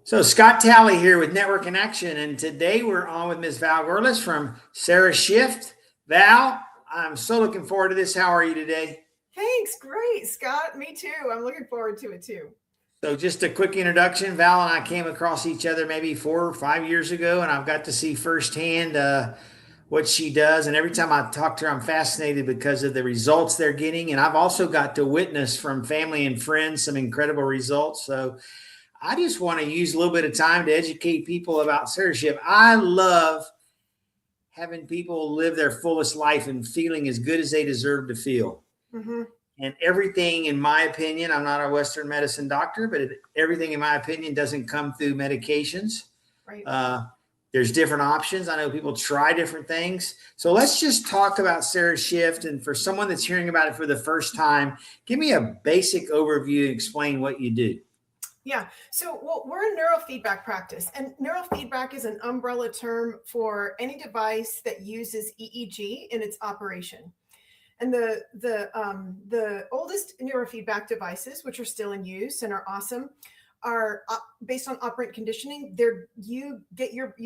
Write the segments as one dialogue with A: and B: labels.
A: So Scott Talley here with Network in Action, and today we're on with Ms. Val Gourlas from CereShift. Val, I'm so looking forward to this. How are you today?
B: Thanks. Great, Scott. Me too. I'm looking forward to it too.
A: So just a quick introduction. Val and I came across each other maybe 4 or 5 years ago, and I've got to see firsthand what she does. And every time I talk to her, I'm fascinated because of the results they're getting. And I've also got to witness from family and friends some incredible results. So I just want to use a little bit of time to educate people about CereShift. I love having people live their fullest life and feeling as good as they deserve to feel.
B: Mm-hmm.
A: And everything, in my opinion, I'm not a Western medicine doctor, but everything, in my opinion, doesn't come through medications.
B: Right.
A: There's different options. I know people try different things. So let's just talk about CereShift. And for someone that's hearing about it for the first time, give me a basic overview and explain what you do.
B: Yeah. So we're a neurofeedback practice, and neurofeedback is an umbrella term for any device that uses EEG in its operation. And the oldest neurofeedback devices, which are still in use and are awesome, are based on operant conditioning. You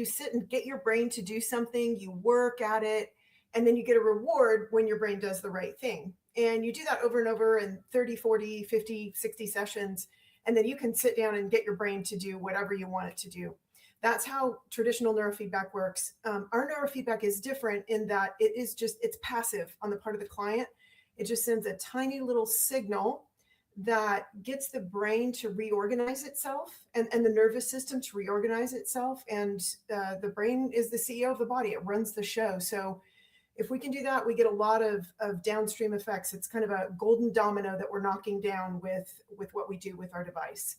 B: sit and get your brain to do something, you work at it, and then you get a reward when your brain does the right thing. And you do that over and over in 30, 40, 50, 60 sessions. And then you can sit down and get your brain to do whatever you want it to do. That's how traditional neurofeedback works. Our neurofeedback is different in that it's passive on the part of the client. It just sends a tiny little signal that gets the brain to reorganize itself and the nervous system to reorganize itself. And the brain is the CEO of the body. It runs the show. So if we can do that, we get a lot of downstream effects. It's kind of a golden domino that we're knocking down with what we do with our device.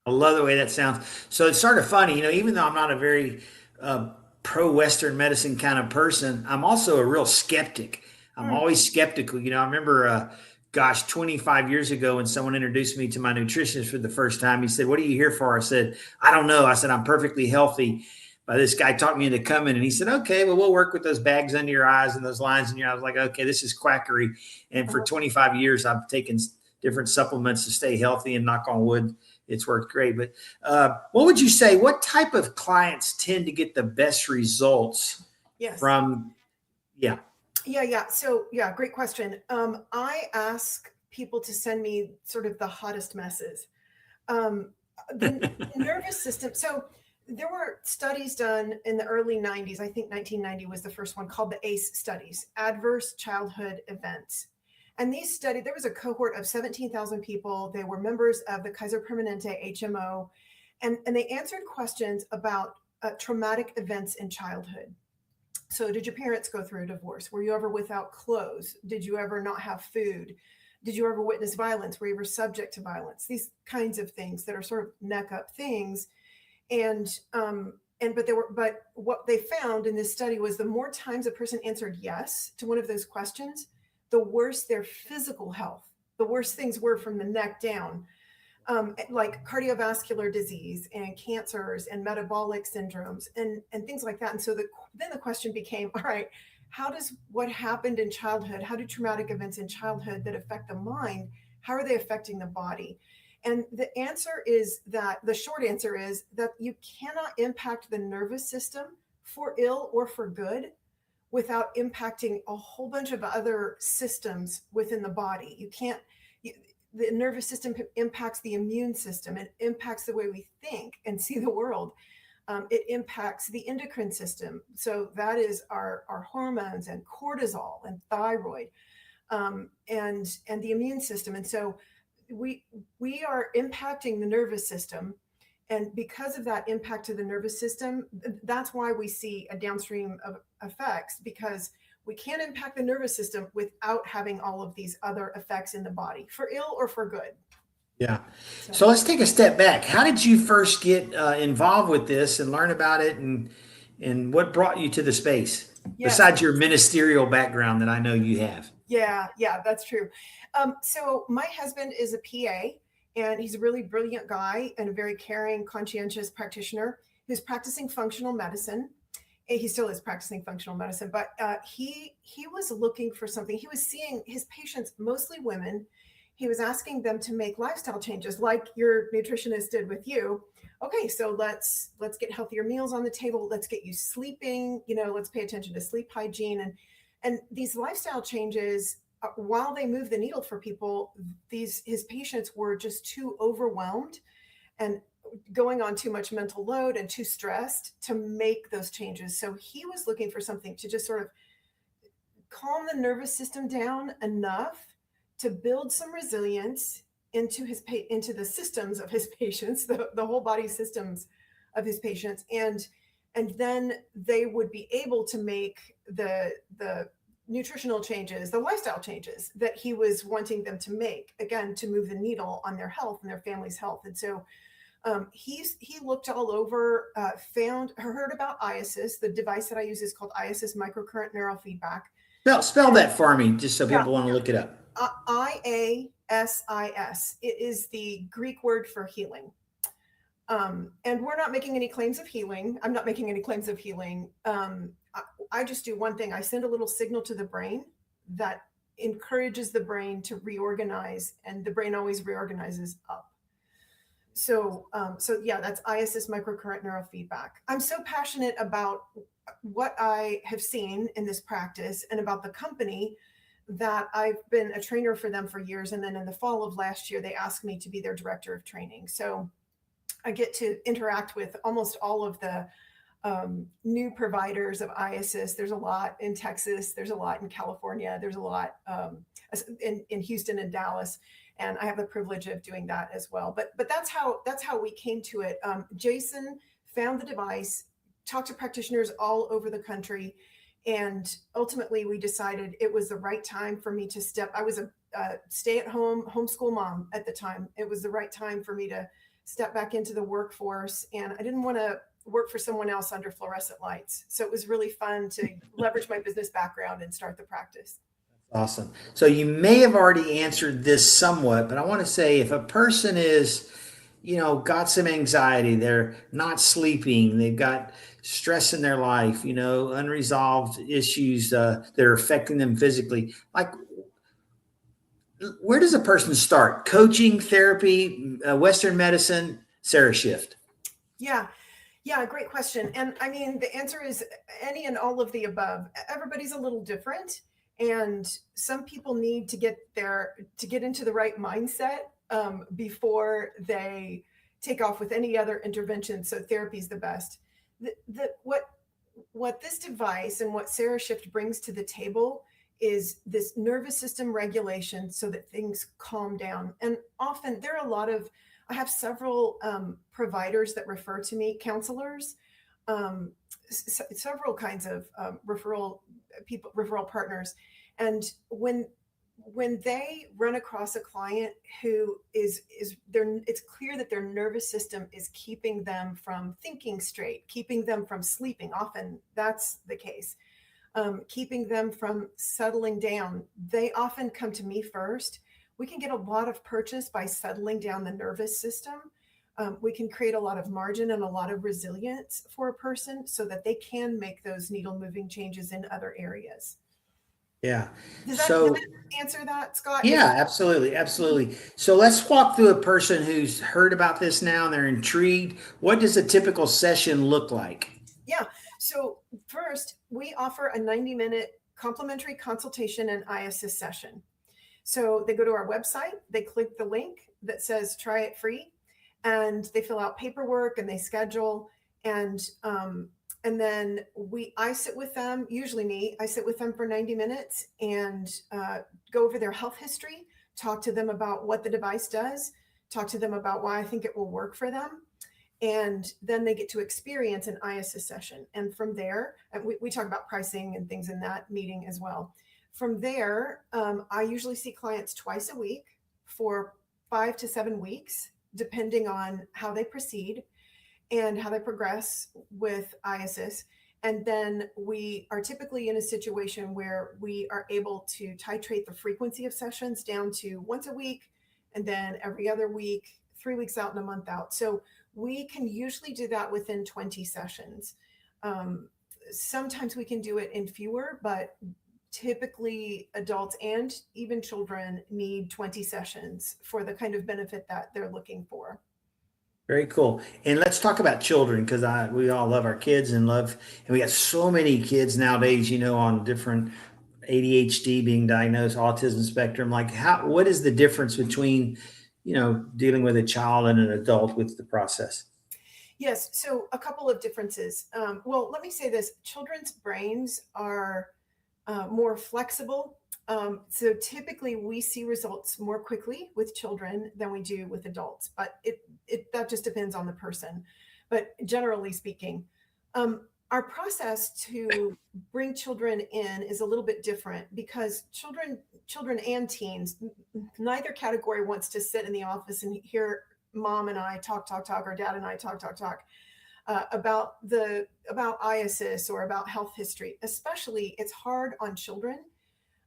A: I love the way that sounds. So it's sort of funny, even though I'm not a very pro-Western medicine kind of person, I'm also a real skeptic. I'm always skeptical. I remember, 25 years ago when someone introduced me to my nutritionist for the first time, he said, "What are you here for?" I said, "I don't know." I said, "I'm perfectly healthy." This guy talked me into coming, and he said, "Okay, well, we'll work with those bags under your eyes and those lines in your eyes." I was like, "Okay, this is quackery." And for 25 years, I've taken different supplements to stay healthy, and knock on wood, it's worked great. But what would you say? What type of clients tend to get the best results from? Yeah.
B: So, great question. I ask people to send me sort of the hottest messes. The nervous system. So there were studies done in the early 90s. I think 1990 was the first one, called the ACE studies, Adverse Childhood Events. And these studies, there was a cohort of 17,000 people. They were members of the Kaiser Permanente HMO, and they answered questions about traumatic events in childhood. So did your parents go through a divorce? Were you ever without clothes? Did you ever not have food? Did you ever witness violence? Were you ever subject to violence? These kinds of things that are sort of neck up things. But what they found in this study was the more times a person answered yes to one of those questions, the worse their physical health, the worse things were from the neck down, like cardiovascular disease and cancers and metabolic syndromes and things like that. And so then the question became, all right, how does what happened in childhood, how do traumatic events in childhood that affect the mind, how are they affecting the body? And the short answer is that you cannot impact the nervous system for ill or for good without impacting a whole bunch of other systems within the body. The nervous system impacts the immune system. It impacts the way we think and see the world. It impacts the endocrine system. So that is our hormones and cortisol and thyroid, and the immune system. And so we are impacting the nervous system. And because of that impact to the nervous system, that's why we see a downstream of effects, because we can't impact the nervous system without having all of these other effects in the body, for ill or for good.
A: Yeah. So let's take a step back. How did you first get involved with this and learn about it, and what brought you to the space, besides your ministerial background that I know you have?
B: Yeah, that's true. So my husband is a PA, and he's a really brilliant guy and a very caring, conscientious practitioner who's practicing functional medicine. He still is practicing functional medicine, but he was looking for something. He was seeing his patients, mostly women. he was asking them to make lifestyle changes like your nutritionist did with you. Okay, so let's get healthier meals on the table. Let's get you sleeping, let's pay attention to sleep hygiene. And these lifestyle changes, while they move the needle for people, his patients were just too overwhelmed and going on too much mental load and too stressed to make those changes. So he was looking for something to just sort of calm the nervous system down enough to build some resilience into the systems of his patients, the whole body systems of his patients, and then they would be able to make the nutritional changes, the lifestyle changes that he was wanting them to make, again, to move the needle on their health and their family's health. And so he looked all over, heard about IASIS. The device that I use is called IASIS Microcurrent Neurofeedback.
A: Spell that for me, just so
B: Yeah.
A: people want to look it up.
B: IASIS. It is the Greek word for healing. And we're not making any claims of healing. I'm not making any claims of healing. I just do one thing. I send a little signal to the brain that encourages the brain to reorganize, and the brain always reorganizes up. So yeah, that's IASIS Microcurrent Neurofeedback. I'm so passionate about what I have seen in this practice and about the company that I've been a trainer for them for years. And then in the fall of last year, they asked me to be their director of training. So I get to interact with almost all of the new providers of IASIS. There's a lot in Texas. There's a lot in California. There's a lot in Houston and Dallas. And I have the privilege of doing that as well. But that's how we came to it. Jason found the device, talked to practitioners all over the country, and ultimately we decided it was the right time for me to step. I was a stay-at-home homeschool mom at the time. It was the right time for me to step back into the workforce, and I didn't want to work for someone else under fluorescent lights. So it was really fun to leverage my business background and start the practice.
A: Awesome. So you may have already answered this somewhat, but I want to say if a person is, got some anxiety, they're not sleeping, they've got stress in their life, unresolved issues that are affecting them physically, like where does a person start? Coaching, therapy, Western medicine, CereShift?
B: Yeah, great question. And I mean, the answer is any and all of the above. Everybody's a little different. And some people need to get into the right mindset before they take off with any other intervention. So therapy is the best. What this device and what CereShift brings to the table is this nervous system regulation so that things calm down. And often there are I have several providers that refer to me, counselors, several kinds of referral partners. And when they run across a client who it's clear that their nervous system is keeping them from thinking straight, keeping them from sleeping. Often that's the case. Keeping them from settling down. They often come to me first. We can get a lot of purchase by settling down the nervous system. We can create a lot of margin and a lot of resilience for a person so that they can make those needle moving changes in other areas.
A: Yeah.
B: Does that answer that, Scott?
A: Yeah, absolutely. Absolutely. So let's walk through a person who's heard about this now and they're intrigued. What does a typical session look like?
B: Yeah. So first, we offer a 90-minute complimentary consultation and IASIS session. So they go to our website, they click the link that says try it free, and they fill out paperwork and they schedule. And then I sit with them, usually me, I sit with them for 90 minutes and go over their health history, talk to them about what the device does, talk to them about why I think it will work for them. And then they get to experience an IASIS session. And from there, we talk about pricing and things in that meeting as well. From there, I usually see clients twice a week for 5 to 7 weeks, depending on how they proceed and how they progress with IASIS. And then we are typically in a situation where we are able to titrate the frequency of sessions down to once a week, and then every other week, 3 weeks out and a month out. So we can usually do that within 20 sessions. Sometimes we can do it in fewer, but typically adults and even children need 20 sessions for the kind of benefit that they're looking for.
A: Very cool. And let's talk about children because we all love our kids and we got so many kids nowadays, on different ADHD being diagnosed, autism spectrum. Like what is the difference between, dealing with a child and an adult with the process?
B: Yes, so a couple of differences. Well, let me say this: children's brains are more flexible. So typically we see results more quickly with children than we do with adults, but that just depends on the person. But generally speaking, our process to bring children in is a little bit different because children and teens, neither category wants to sit in the office and hear mom and I talk, or dad and I talk, about IASIS or about health history. Especially, it's hard on children.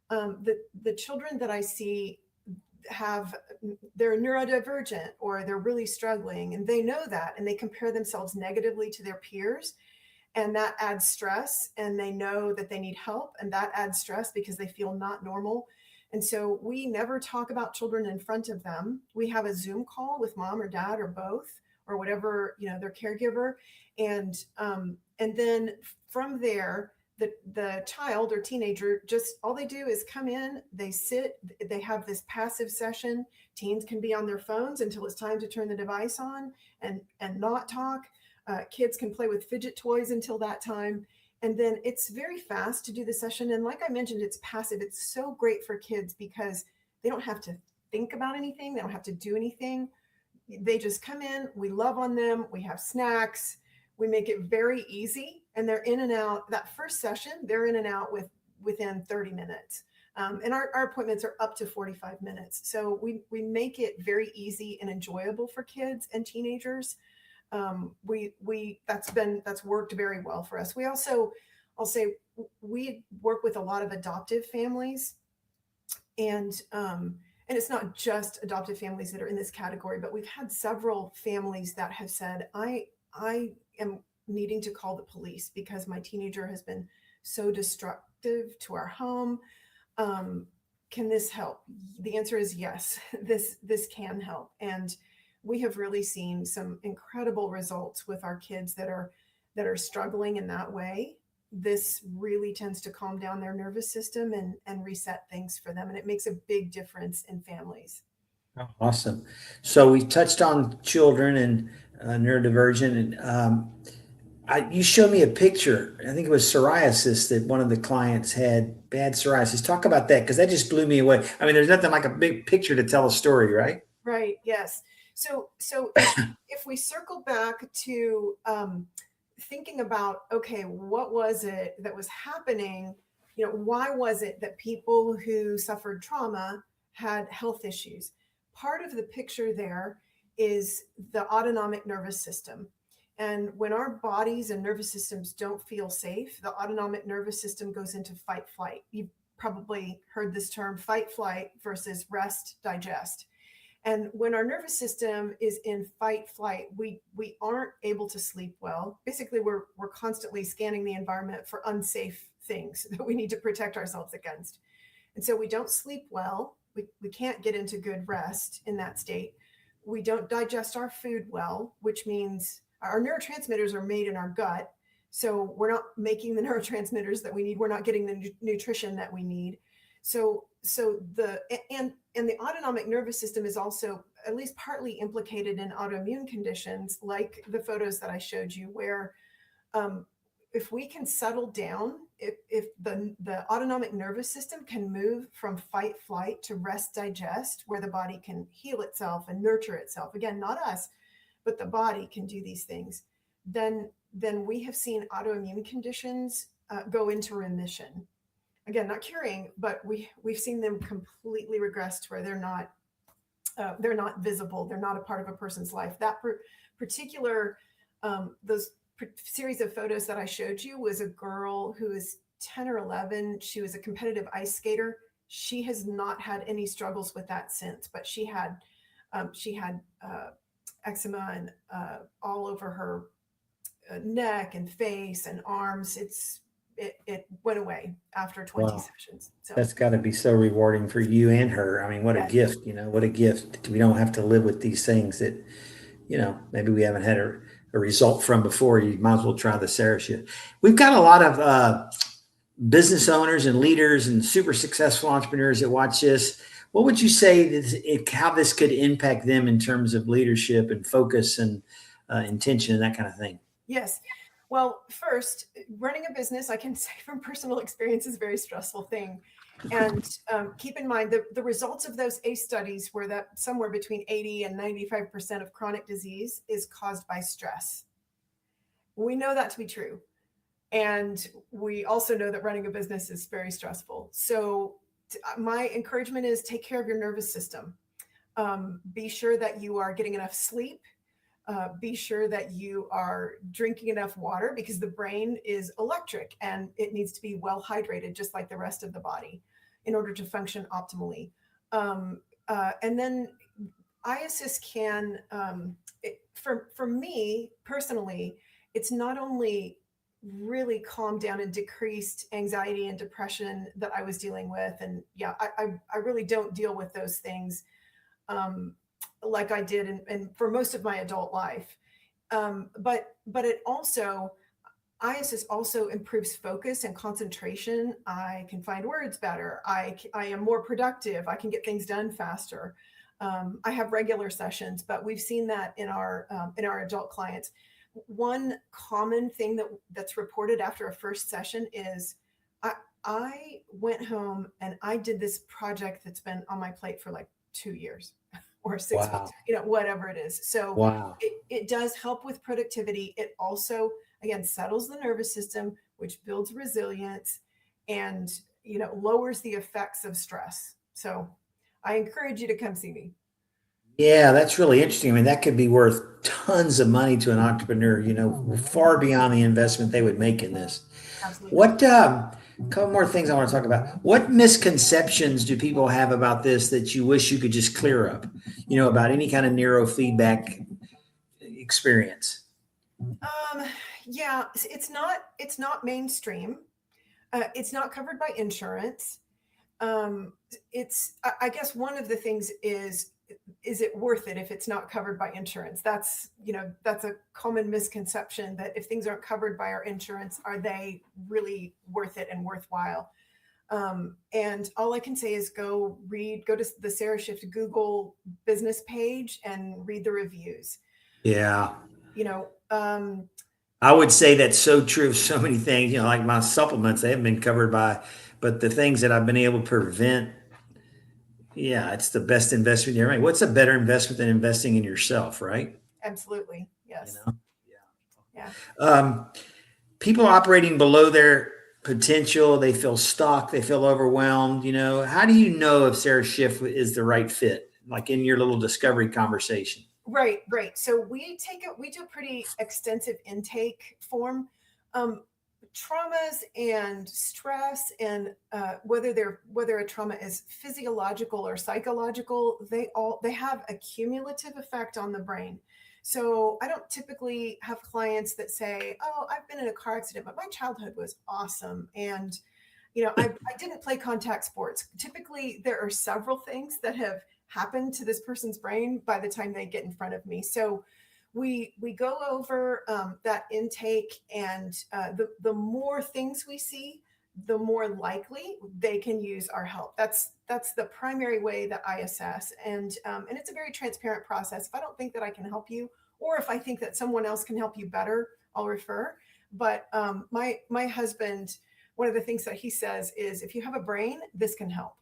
B: The children that I see they're neurodivergent or they're really struggling, and they know that, and they compare themselves negatively to their peers, and that adds stress. And they know that they need help, and that adds stress because they feel not normal. And so we never talk about children in front of them. We have a Zoom call with mom or dad or both or whatever, their caregiver. And then from there, the child or teenager, just all they do is come in, they sit, they have this passive session. Teens can be on their phones until it's time to turn the device on and not talk. Kids can play with fidget toys until that time. And then it's very fast to do the session. And like I mentioned, it's passive. It's so great for kids because they don't have to think about anything. They don't have to do anything. They just come in, we love on them, we have snacks, we make it very easy, and they're in and out. That first session, they're in and out within 30 minutes. And our appointments are up to 45 minutes. So we make it very easy and enjoyable for kids and teenagers. That's worked very well for us. We also, I'll say, we work with a lot of adoptive families, and it's not just adoptive families that are in this category, but we've had several families that have said, I am needing to call the police because my teenager has been so destructive to our home. Can this help? The answer is yes, this can help. And we have really seen some incredible results with our kids that are struggling in that way. This really tends to calm down their nervous system and reset things for them. And it makes a big difference in families.
A: Oh, awesome. So we touched on children and neurodivergent, and you showed me a picture. I think it was psoriasis that one of the clients had bad psoriasis. Talk about that because that just blew me away. I mean, there's nothing like a big picture to tell a story, right?
B: Right. Yes. So if we circle back to thinking about, okay, what was it that was happening? Why was it that people who suffered trauma had health issues? Part of the picture there is the autonomic nervous system. And when our bodies and nervous systems don't feel safe, the autonomic nervous system goes into fight flight. You've probably heard this term, fight flight versus rest digest. And when our nervous system is in fight flight, we aren't able to sleep well. Basically, we're constantly scanning the environment for unsafe things that we need to protect ourselves against. And so we don't sleep well. We can't get into good rest in that state. We don't digest our food well, which means our neurotransmitters are made in our gut. So we're not making the neurotransmitters that we need. We're not getting the nutrition that we need. So the autonomic nervous system is also at least partly implicated in autoimmune conditions like the photos that I showed you, where if we can settle down, if the autonomic nervous system can move from fight flight to rest digest, where the body can heal itself and nurture itself, again, not us, but the body can do these things, then we have seen autoimmune conditions go into remission. Again, not curing, but we've seen them completely regress to where they're not visible. They're not a part of a person's life. That particular those series of photos that I showed you was a girl who is 10 or 11. She was a competitive ice skater. She has not had any struggles with that since, but she had eczema and all over her neck and face and arms. It's it went away after 20
A: Wow.
B: sessions. So
A: That's got to be so rewarding for you and her. I mean, what a
B: yes,
A: gift, what a gift. We don't have to live with these things that, maybe we haven't had a result from before. You might as well try the CereShift. We've got a lot of business owners and leaders and super successful entrepreneurs that watch this. What would you say how this could impact them in terms of leadership and focus and intention and that kind of thing?
B: yes. Well, first, running a business, I can say from personal experience, is a very stressful thing. And keep in mind the results of those ACE studies were that somewhere between 80 and 95% of chronic disease is caused by stress. We know that to be true. And we also know that running a business is very stressful. So my encouragement is take care of your nervous system. Be sure that you are getting enough sleep. Be sure that you are drinking enough water, because the brain is electric and it needs to be well hydrated, just like the rest of the body, in order to function optimally. And then IASIS can, for me personally, it's not only really calmed down and decreased anxiety and depression that I was dealing with. And yeah, I really don't deal with those things like I did and for most of my adult life. But it also, IASIS also improves focus and concentration. I can find words better. I am more productive. I can get things done faster. I have regular sessions, but we've seen that in our adult clients. One common thing that's reported after a first session is, I went home and I did this project that's been on my plate for like 2 years or 6
A: Wow.
B: months, whatever it is. So
A: Wow.
B: it does help with productivity. It also, again, settles the nervous system, which builds resilience and, lowers the effects of stress. So I encourage you to come see me.
A: Yeah, that's really interesting. I mean, that could be worth tons of money to an entrepreneur, far beyond the investment they would make in this.
B: Absolutely.
A: What, couple more things I want to talk about. What misconceptions do people have about this that you wish you could just clear up, about any kind of neurofeedback experience?
B: Yeah, it's not mainstream. It's not covered by insurance. I guess one of the things is it worth it if it's not covered by insurance? That's a common misconception, that if things aren't covered by our insurance, are they really worth it and worthwhile? And all I can say is go to the CereShift Google business page and read the reviews.
A: Yeah.
B: You know,
A: I would say that's so true of so many things, like my supplements, they haven't been covered but the things that I've been able to prevent, yeah, it's the best investment you ever made. What's a better investment than investing in yourself, right?
B: Absolutely.
A: You
B: Yes.
A: know?
B: Yeah.
A: Yeah. People operating below their potential, they feel stuck, they feel overwhelmed. How do you know if Sarah Schiff is the right fit? Like in your little discovery conversation.
B: Right. So we do a pretty extensive intake form. Traumas and stress, and whether a trauma is physiological or psychological, they have a cumulative effect on the brain. So I don't typically have clients that say, "Oh, I've been in a car accident, but my childhood was awesome," and I didn't play contact sports. Typically, there are several things that have happened to this person's brain by the time they get in front of me. So we go over that intake, and the more things we see, the more likely they can use our help. That's the primary way that I assess, and it's a very transparent process. If I don't think that I can help you, or if I think that someone else can help you better, I'll refer. But my husband, one of the things that he says is, if you have a brain, this can help.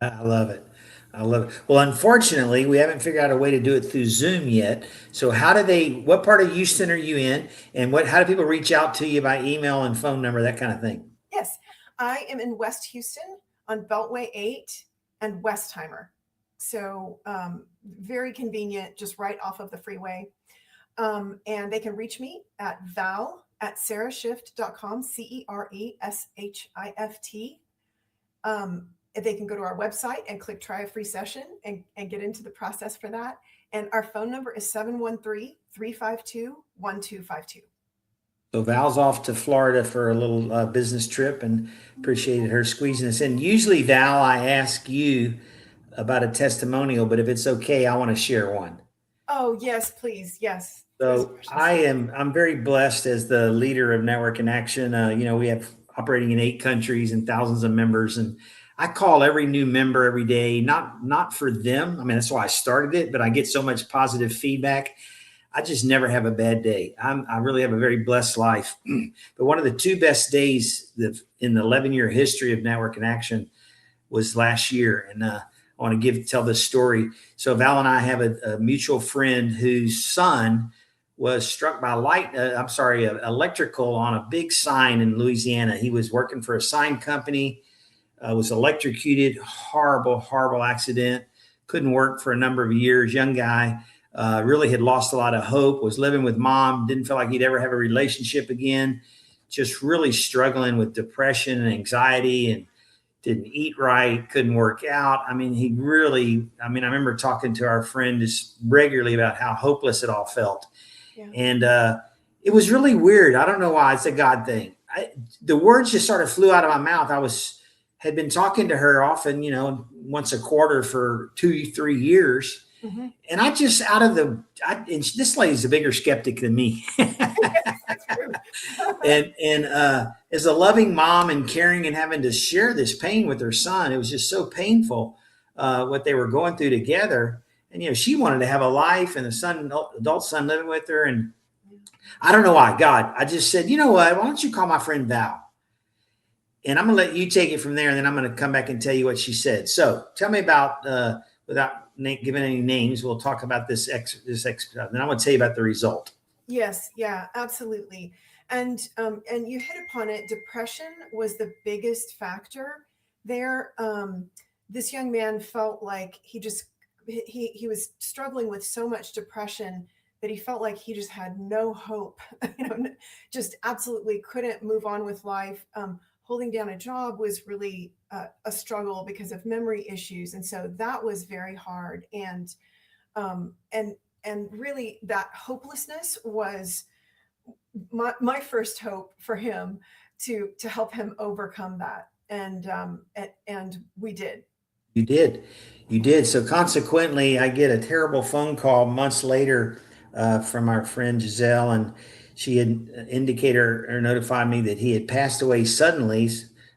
A: I love it. I love it. Well, unfortunately, we haven't figured out a way to do it through Zoom yet. So what part of Houston are you in? And how do people reach out to you by email and phone number, that kind of thing?
B: Yes, I am in West Houston on Beltway 8 and Westheimer. So very convenient, just right off of the freeway. And they can reach me at val@cereshift.com, CERESHIFT. They can go to our website and click try a free session and get into the process for that. And our phone number is 713-352-1252.
A: So Val's off to Florida for a little business trip, and appreciated her squeezing us in. Usually, Val, I ask you about a testimonial, but if it's okay, I want to share one.
B: Oh, yes, please. Yes. Please,
A: So
B: precious.
A: I'm very blessed as the leader of Network in Action. We have operating in 8 countries and thousands of members, and I call every new member every day, not for them. I mean, that's why I started it, but I get so much positive feedback. I just never have a bad day. I really have a very blessed life. But one of the 2 best days in the 11-year history of Network in Action was last year. And I want to tell this story. So Val and I have a mutual friend whose son was struck by electrical on a big sign in Louisiana. He was working for a sign company, was electrocuted, horrible accident, couldn't work for a number of years, young guy. Really had lost a lot of hope, was living with mom, didn't feel like he'd ever have a relationship again, just really struggling with depression and anxiety, and didn't eat right, couldn't work out. I remember talking to our friend just regularly about how hopeless it all felt. Yeah. And it was really weird. I don't know why. It's a God thing. The words just sort of flew out of my mouth. Had been talking to her often, once a quarter for 2-3 years. Mm-hmm. And I just and this lady's a bigger skeptic than me. That's true. and as a loving mom and caring and having to share this pain with her son, it was just so painful what they were going through together. And she wanted to have a life, and adult son living with her. And I don't know why, God, I just said, you know what? Why don't you call my friend Val? And I'm going to let you take it from there, and then I'm going to come back and tell you what she said. So tell me about, without giving any names, we'll talk about this exercise, and then I'm going to tell you about the result.
B: Yes, yeah, absolutely. And you hit upon it. Depression was the biggest factor there. This young man felt like he was struggling with so much depression that he felt like he just had no hope, just absolutely couldn't move on with life. Holding down a job was really a struggle because of memory issues. And so that was very hard. And really that hopelessness was my first hope for him to help him overcome that. And we did.
A: You did. So consequently, I get a terrible phone call months later from our friend Giselle, and she had indicated or notified me that he had passed away suddenly.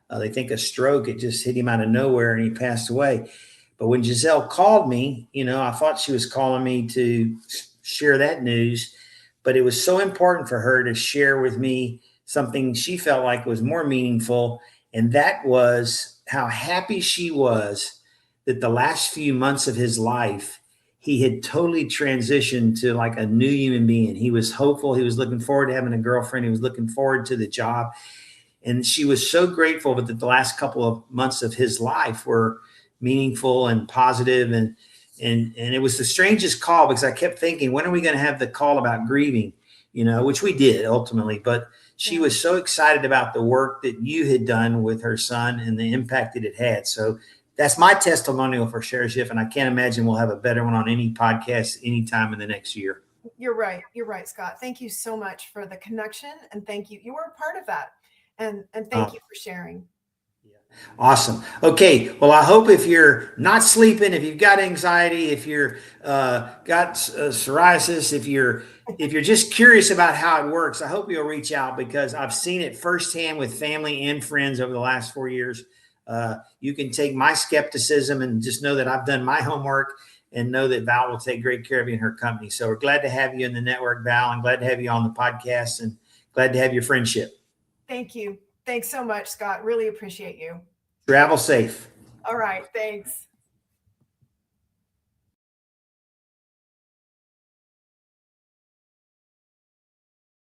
A: They think a stroke, it just hit him out of nowhere and he passed away. But when Giselle called me, I thought she was calling me to share that news, but it was so important for her to share with me something she felt like was more meaningful. And that was how happy she was that the last few months of his life, he had totally transitioned to like a new human being. He was hopeful. He was looking forward to having a girlfriend. He was looking forward to the job. And she was so grateful that the last couple of months of his life were meaningful and positive. And it was the strangest call, because I kept thinking, when are we going to have the call about grieving, which we did ultimately. But she was so excited about the work that you had done with her son and the impact that it had. So that's my testimonial for CereShift, and I can't imagine we'll have a better one on any podcast anytime in the next year.
B: You're right. You're right, Scott. Thank you so much for the connection, and thank you. You were a part of that, and thank you for sharing.
A: Awesome. Okay. Well, I hope if you're not sleeping, if you've got anxiety, if you're got psoriasis, if you're just curious about how it works, I hope you'll reach out, because I've seen it firsthand with family and friends over the last 4 years. You can take my skepticism and just know that I've done my homework, and know that Val will take great care of you in her company. So we're glad to have you in the network, Val, and glad to have you on the podcast, and glad to have your friendship.
B: Thank you. Thanks so much, Scott. Really appreciate you.
A: Travel safe.
B: All right. Thanks.